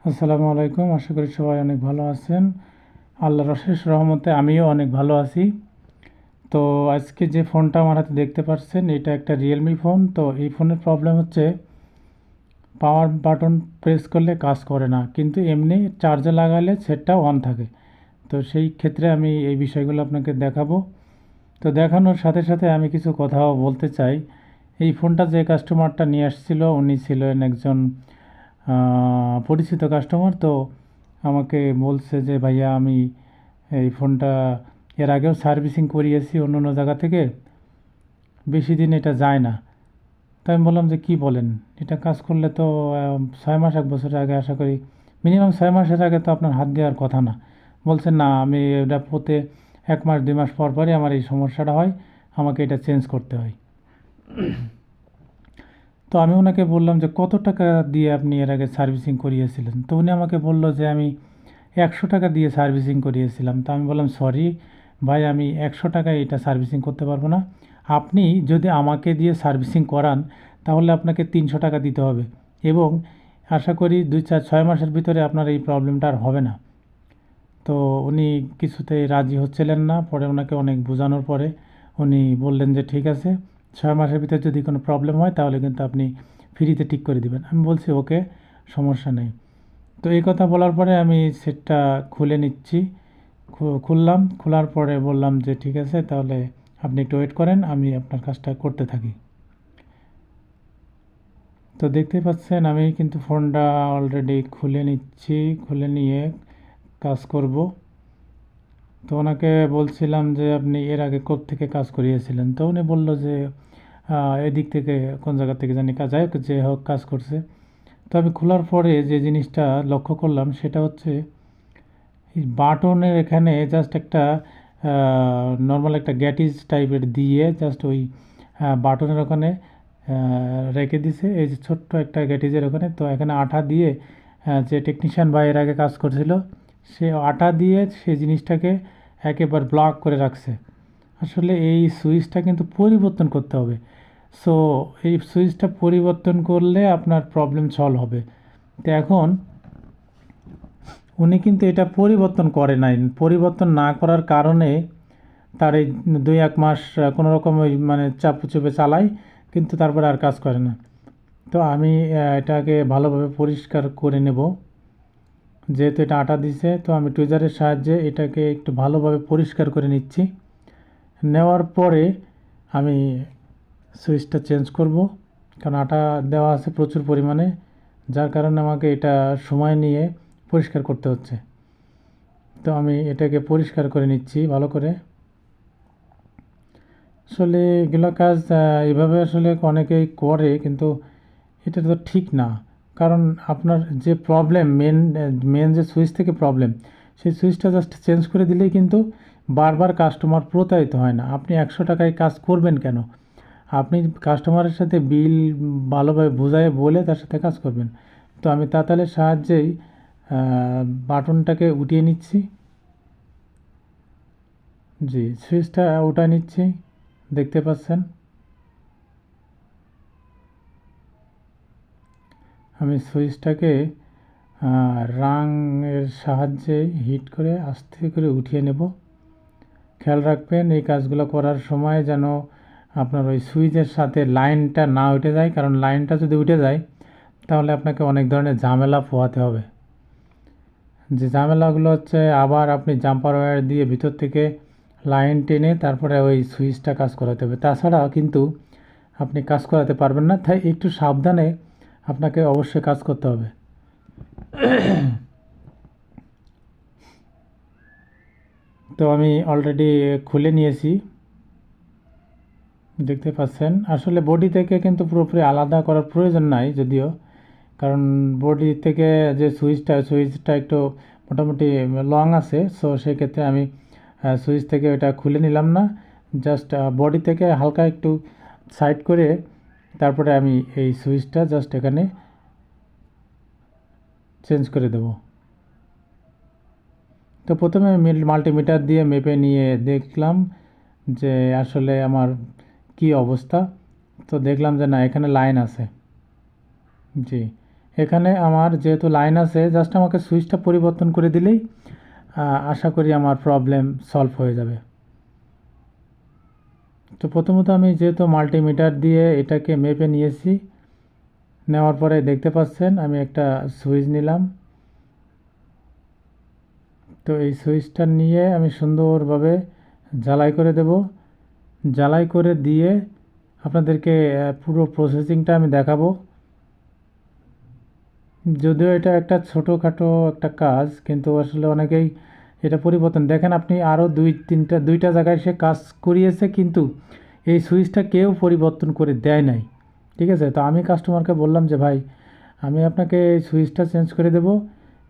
আসসালামু আলাইকুম। আশা করি সবাই অনেক ভালো আছেন। আল্লাহর অশেষ রহমতে আমিও অনেক ভালো আছি। তো আজকে যে ফোনটা আমার হাতে দেখতে পাচ্ছেন, এটা একটা রিয়েলমি ফোন। তো এই ফোনের প্রবলেম হচ্ছে পাওয়ার বাটন প্রেস করলে কাজ করে না, কিন্তু এমনি চার্জে লাগালে সেটটা অন থাকে। তো সেই ক্ষেত্রে আমি এই বিষয়গুলো আপনাকে দেখাবো। তো দেখানোর সাথে সাথে আমি কিছু কথাও বলতে চাই। এই ফোনটা যে কাস্টমারটা নিয়ে আসছিল, উনি ছিলেন একজন পরিচিত কাস্টমার। তো আমাকে বলছে যে ভাইয়া, আমি এই ফোনটা এর আগেও সার্ভিসিং করিয়েছি অন্য অন্য জায়গা থেকে, বেশি দিন এটা যায় না। তাই আমি বললাম যে কী বলেন, এটা কাজ করলে তো 6 মাস 1 বছরের আগে আশা করি, মিনিমাম 6 মাসের আগে তো আপনার হাত দেওয়ার কথা না। বলছেন না, আমি এটা পোতে 1 মাস 2 মাস পর পরই আমার এই সমস্যাটা হয়, আমাকে এটা চেঞ্জ করতে হয়। তো আমি ওনাকে বললাম যে কত টাকা দিয়ে আপনি এর আগে সার্ভিসিং করিয়েছিলেন। তো উনি আমাকে বলল যে আমি 100 টাকা দিয়ে সার্ভিসিং করিয়েছিলাম। তো আমি বললাম সরি ভাই, আমি 100 টাকায় এটা সার্ভিসিং করতে পারবো না। আপনি যদি আমাকে দিয়ে সার্ভিসিং করান তাহলে আপনাকে 300 টাকা দিতে হবে, এবং আশা করি 2 4 6 মাসের ভিতরে আপনার এই প্রবলেমটা আর হবে না। তো উনি কিছুতেই রাজি হচ্ছিলেন না। পরে ওনাকে অনেক বোঝানোর পরে উনি বললেন যে ঠিক আছে, 6 মাসের ভিতরে যদি কোনো প্রবলেম হয় তাহলে কিন্তু আপনি ফ্রিতে ঠিক করে দিবেন। আমি বলছি ওকে, সমস্যা নেই। তো এই কথা বলার পরে আমি সেটটা খুলে নিচ্ছি। খুললাম, খোলার পরে বললাম যে ঠিক আছে, তাহলে আপনি একটু ওয়েট করেন, আমি আপনার কাজটা করতে থাকি। তো দেখতে পাচ্ছেন আমি কিন্তু ফোনটা অলরেডি খুলে নিচ্ছি। খুলে নিয়ে কাজ করব। তো ওনাকে বলছিলাম যে আপনি এর আগে থেকে কাজ করিয়েছিলেন। তো উনি বলল যে এদিক থেকে কোন জায়গা থেকে জানি কাজ, যাই হোক যে হোক কাজ করছে। তো আমি খোলার পরে যে জিনিসটা লক্ষ্য করলাম সেটা হচ্ছে এই বাটনের এখানে জাস্ট একটা নর্মাল একটা গ্যাটিস টাইপের দিয়ে জাস্ট ওই বাটনের ওখানে রেখে দিছে, এই যে ছোট্ট একটা গ্যাটিজের ওখানে। তো এখানে আঠা দিয়ে যে টেকনিশিয়ান বা এর আগে কাজ করছিল, সে আঠা দিয়ে সেই জিনিসটাকে একেবারে ব্লক করে রাখছে। আসলে এই সুইচটা কিন্তু পরিবর্তন করতে হবে। সো এই সুইচটা পরিবর্তন করলে আপনার প্রবলেম সলভ হবে। তো এখন উনি কিন্তু এটা পরিবর্তন করে নাই। পরিবর্তন না করার কারণে তার এই 2 1 মাস কোনো রকম ওই মানে চাপে চুপে চালাই, কিন্তু তারপরে আর কাজ করে না। তো আমি এটাকে ভালোভাবে পরিষ্কার করে নেব। যেহেতু এটা আটা দিছে, তো আমি টুইজারের সাহায্যে এটাকে একটু ভালোভাবে পরিষ্কার করে নিচ্ছি। নেওয়ার পরে আমি সুইচটা চেঞ্জ করব, কারণ আটা দেওয়া আছে প্রচুর পরিমাণে, যার কারণে আমাকে এটা সময় নিয়ে পরিষ্কার করতে হচ্ছে। তো আমি এটাকে পরিষ্কার করে নিচ্ছি ভালো করে। আসলে এগুলো কাজ এভাবে আসলে অনেকেই করে, কিন্তু এটা তো ঠিক না। কারণ আপনার যে প্রবলেম, মেন যে সুইচ থেকে প্রবলেম, সেই সুইচটা জাস্ট চেঞ্জ করে দিলেই কিন্তু বারবার কাস্টমার প্রতারিত হয় না। আপনি 100 টাকায় কাজ করবেন কেন? আপনি কাস্টমারের সাথে বিল ভালোভাবে বুঝায় বলে তার সাথে কাজ করবেন। তো আমি তাতালের সাহায্যেই বাটনটাকে উঠিয়ে নিচ্ছি। জি, সুইচটা উঠায় নিচ্ছি, দেখতে পাচ্ছেন। আমি সুইচটাকে রাঙের সাহায্যে হিট করে আস্তে করে উঠিয়ে নেব। খেয়াল রাখবেন এই কাজগুলো করার সময় যেন আপনার ওই সুইচের সাথে লাইনটা না উঠে যায়, কারণ লাইনটা যদি উঠে যায় তাহলে আপনাকে অনেক ধরনের ঝামেলা পোহাতে হবে। যে ঝামেলাগুলো হচ্ছে, আবার আপনি জাম্পার ওয়্যার দিয়ে ভিতর থেকে লাইন টেনে তারপরে ওই সুইচটা কাজ করাতে হবে। তাছাড়া কিন্তু আপনি কাজ করাতে পারবেন না। তাই একটু সাবধানে আপনাকে অবশ্যই কাজ করতে হবে। তো আমি অলরেডি খুলে নিয়েছি, দেখতে পাচ্ছেন। আসলে বডি থেকে কিন্তু পুরোপুরি আলাদা করার প্রয়োজন নাই যদিও, কারণ বডি থেকে যে সুইচটা একটু মোটামুটি লং আছে। সো সেক্ষেত্রে আমি সুইচ থেকে ওটা খুলে নিলাম না, জাস্ট বডি থেকে হালকা একটু সাইড করে তারপরে আমি এই সুইচটা জাস্ট এখানে চেঞ্জ করে দেব। তো প্রথমে মাল্টিমিটার দিয়ে মেপে নিয়ে দেখলাম যে আসলে আমার কি অবস্থা। তো দেখলাম যে না, এখানে লাইন আছে। জি, এখানে আমার যেহেতু লাইন আছে, জাস্ট আমাকে সুইচটা পরিবর্তন করে দিলেই আশা করি আমার প্রবলেম সলভ হয়ে যাবে। তো প্রথমত আমি যেহেতু মাল্টিমিটার দিয়ে এটাকে মেপে নিয়েছি, নেওয়ার পরে দেখতে পাচ্ছেন আমি একটা সুইচ নিলাম। তো এই সুইচটা নিয়ে আমি সুন্দরভাবে জ্বালাই করে দেব। জ্বালাই করে দিয়ে আপনাদেরকে পুরো প্রসেসিংটা আমি দেখাবো। যদিও এটা একটা ছোটোখাটো একটা কাজ, কিন্তু আসলে অনেকেই এটা পরিবর্তন দেখেন, আপনি আরও দুইটা জায়গায় সে কাজ করিয়েছে, কিন্তু এই সুইচটা কেউ পরিবর্তন করে দেয় নাই। ঠিক আছে, তো আমি কাস্টমারকে বললাম যে ভাই, আমি আপনাকে এই সুইচটা চেঞ্জ করে দেব,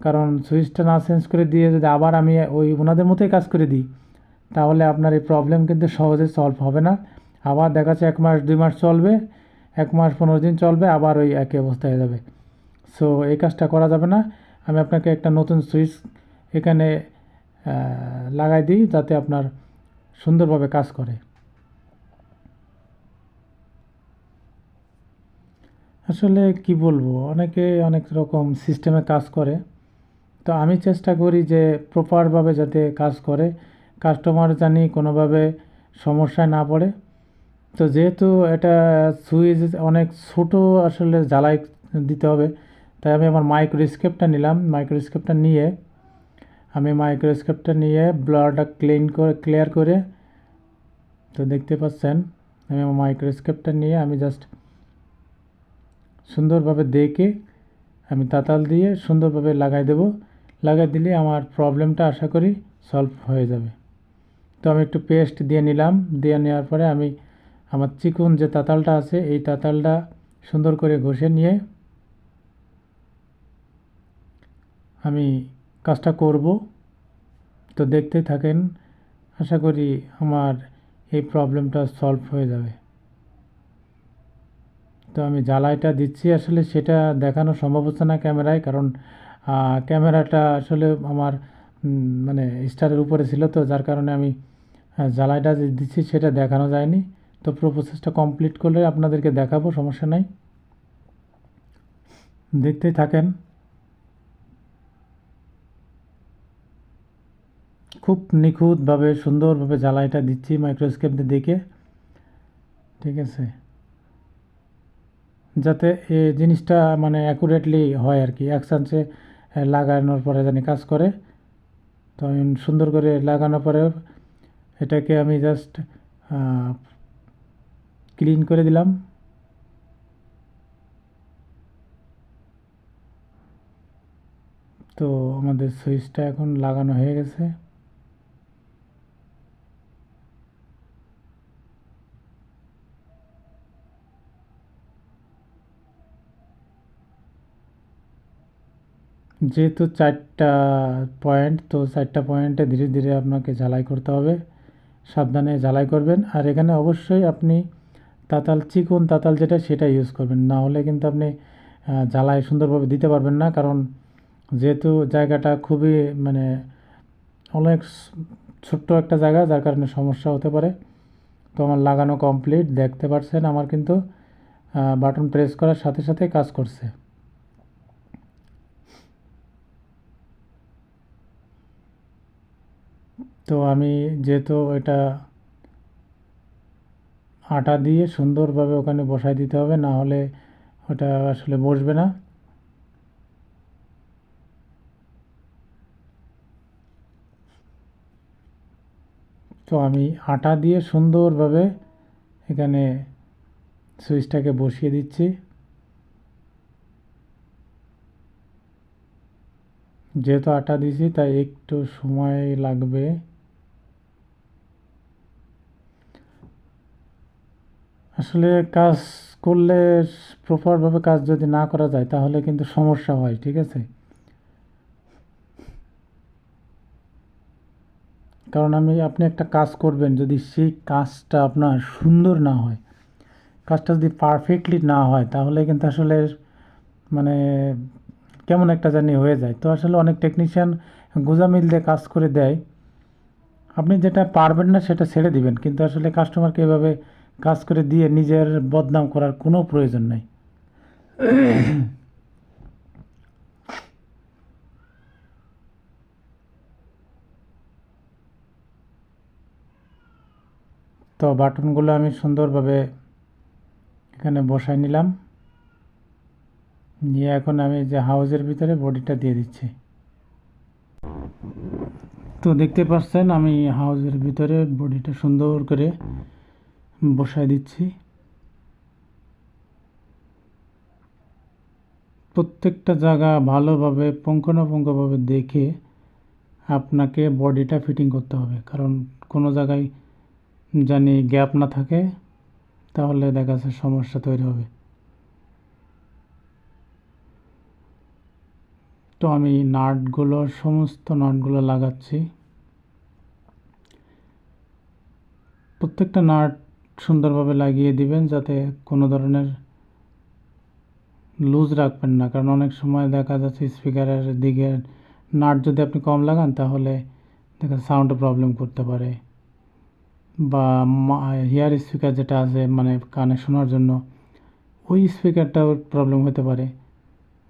কারণ সুইচটা না চেঞ্জ করে দিয়ে যদি আবার আমি ওই ওনাদের মতোই কাজ করে দিই, তাহলে আপনার এই প্রবলেম কিন্তু সহজে সলভ হবে না। আবার দেখা যাচ্ছে 1 মাস 2 মাস চলবে, 1 মাস 15 দিন চলবে, আবার ওই একই অবস্থা হয়ে যাবে। সো এই কাজটা করা যাবে না। আমি আপনাকে একটা নতুন সুইচ এখানে লাগাই দিই, যাতে আপনার সুন্দরভাবে কাজ করে। আসলে কি বলবো, অনেকে অনেক রকম সিস্টেমে কাজ করে। তো আমি চেষ্টা করি যে প্রপারভাবে যাতে কাজ করে, কাস্টমার জানি কোনোভাবে সমস্যায় না পড়ে। তো যেহেতু এটা সুইচ অনেক ছোট, আসলে জ্বালাই দিতে হবে, তাই আমি আমার মাইক্রোস্কোপটা নিলাম। মাইক্রোস্কোপটা নিয়ে ব্লারটা ক্লিয়ার করে, তো দেখতে পাচ্ছেন আমি আমার মাইক্রোস্কোপটা নিয়ে আমি জাস্ট সুন্দরভাবে দেখে আমি তাতাল দিয়ে সুন্দরভাবে লাগাই দেব। লাগাই দিলে আমার প্রবলেমটা আশা করি সলভ হয়ে যাবে। তো আমি একটু পেস্ট দিয়ে নিলাম। দিয়ে নেওয়ার পরে আমি আমার চিকন যে তাতালটা আছে, এই তাতালটা সুন্দর করে ঘষে নিয়ে আমি কাজটা করব। তো দেখতেই থাকেন, আশা করি আমার এই প্রবলেমটা সলভ হয়ে যাবে। তো আমি জ্বালাইটা দিচ্ছি, আসলে সেটা দেখানো সম্ভব হচ্ছে না ক্যামেরায়, কারণ ক্যামেরাটা আসলে আমার মানে স্টারের উপরে ছিল, তো যার কারণে আমি জ্বালাইটা যে দিচ্ছি সেটা দেখানো যায়নি। তো পুরো প্রসেসটা কমপ্লিট করলে আপনাদেরকে দেখাবো, সমস্যা নাই, দেখতেই থাকেন। খুব নিখুঁতভাবে সুন্দরভাবে জ্বালাইটা দিচ্ছি মাইক্রোস্কোপ দিয়ে দেখে। ঠিক আছে, যাতে এই জিনিসটা মানে অ্যাকুরেটলি হয় আর কি, এক চান্সে লাগানোর পরে জানি কাজ করে। তো আমি সুন্দর করে লাগানোর পরে এটাকে আমি জাস্ট ক্লিন করে দিলাম। তো আমাদের সুইচটা এখন লাগানো হয়ে গেছে। যেহেতু 4টা পয়েন্ট, তো 4টা পয়েন্টে ধীরে ধীরে আপনাকে ঝালাই করতে হবে, সাবধানে ঝালাই করবেন। আর এখানে অবশ্যই আপনি চিকন তাতাল যেটা, সেটা ইউজ করবেন, না হলে কিন্তু আপনি জ্বালাই সুন্দরভাবে দিতে পারবেন না। কারণ যেহেতু জায়গাটা খুবই মানে অনেক ছোট্ট একটা জায়গা, যার কারণে সমস্যা হতে পারে। তো আমার লাগানো কমপ্লিট, দেখতে পাচ্ছেন আমার কিন্তু বাটন প্রেস করার সাথে সাথে কাজ করছে। তো আমি যেহেতু এটা আটা দিয়ে সুন্দরভাবে ওখানে বসাই দিতে হবে, না হলে ওটা আসলে বসবে না। তো আমি আটা দিয়ে সুন্দরভাবে এখানে সুইচটাকে বসিয়ে দিচ্ছি। যেহেতু আটা দিয়েছি তাই একটু সময় লাগবে। আসলে কাজ করলে, প্রপারভাবে কাজ যদি না করা যায় তাহলে কিন্তু সমস্যা হয়। ঠিক আছে, কারণ আপনি একটা কাজ করবেন, যদি সেই কাজটা আপনার সুন্দর না হয়, কাজটা যদি পারফেক্টলি না হয়, তাহলে কিন্তু আসলে মানে কেমন একটা জানি হয়ে যায়। তো আসলে অনেক টেকনিশিয়ান গোঁজামিল দিয়ে কাজ করে দেয়, আপনি যেটা পারবেন না সেটা ছেড়ে দিবেন, কিন্তু আসলে কাস্টমারকে এভাবে কাজ করে দিয়ে নিজের বদনাম করার কোনো প্রয়োজন নেই। তো বাটনগুলো আমি সুন্দরভাবে এখানে বসাই নিলাম, নিয়ে এখন আমি যে হাউজের ভিতরে বডিটা দিয়ে দিচ্ছি। তো দেখতে পাচ্ছেন আমি হাউজের ভিতরে বডিটা সুন্দর করে বসাই দিচ্ছি। প্রত্যেকটা জায়গা ভালোভাবে পুঙ্খানুপুঙ্খভাবে দেখে আপনাকে বডিটা ফিটিং করতে হবে, কারণ কোনো জায়গায় জানি গ্যাপ না থাকে, তাহলে দেখা যাচ্ছে সমস্যা তৈরি হবে। তো আমি সমস্ত নাটগুলো লাগাচ্ছি। প্রত্যেকটা নাট সুন্দরভাবে লাগিয়ে দিবেন, যাতে কোনো ধরনের লুজ রাখবেন না, কারণ অনেক সময় দেখা যাচ্ছে স্পিকারের দিকে নাট যদি আপনি কম লাগান তাহলে দেখা সাউন্ডে প্রবলেম করতে পারে, বা হিয়ার স্পিকার যেটা আছে মানে কানে শোনার জন্য, ওই স্পিকারটাও প্রবলেম হতে পারে।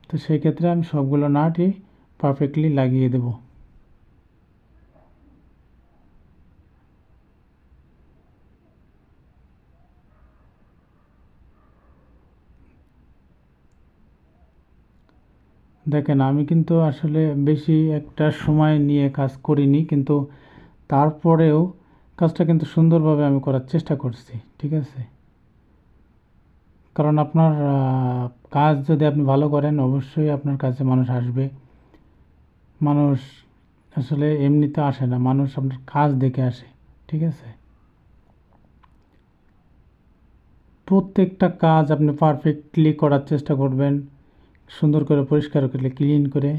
তো সেই ক্ষেত্রে আমি সবগুলো নাটই পারফেক্টলি লাগিয়ে দেব। দেখেন আমি কিন্তু আসলে বেশি একটা সময় নিয়ে কাজ করিনি, কিন্তু তারপরেও কাজটা কিন্তু সুন্দরভাবে আমি করার চেষ্টা করছি, ঠিক আছে? কারণ আপনার কাজ যদি আপনি ভালো করেন, অবশ্যই আপনার কাছে মানুষ আসবে। মানুষ আসলে এমনিতে আসে না, মানুষ আপনার কাজ দেখে আসে, ঠিক আছে? প্রত্যেকটা কাজ আপনি পারফেক্টলি করার চেষ্টা করবেন, সুন্দর করে পরিষ্কার করে ক্লিন করে।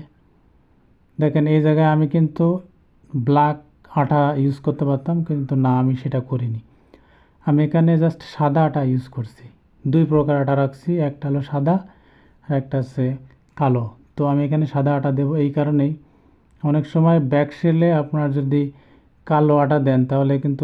দেখেন এই জায়গায় আমি কিন্তু ব্ল্যাক আঠা ইউজ করতে পারতাম, কিন্তু না, আমি সেটা করিনি। আমি এখানে জাস্ট সাদা আটা ইউজ করছি। দুই প্রকার আটা রাখছি, একটা হলো সাদা আর একটা হচ্ছে কালো। তো আমি এখানে সাদা আটা দেবো এই কারণেই, অনেক সময় ব্যাক সেলে আপনার যদি কালো আটা দেন তাহলে কিন্তু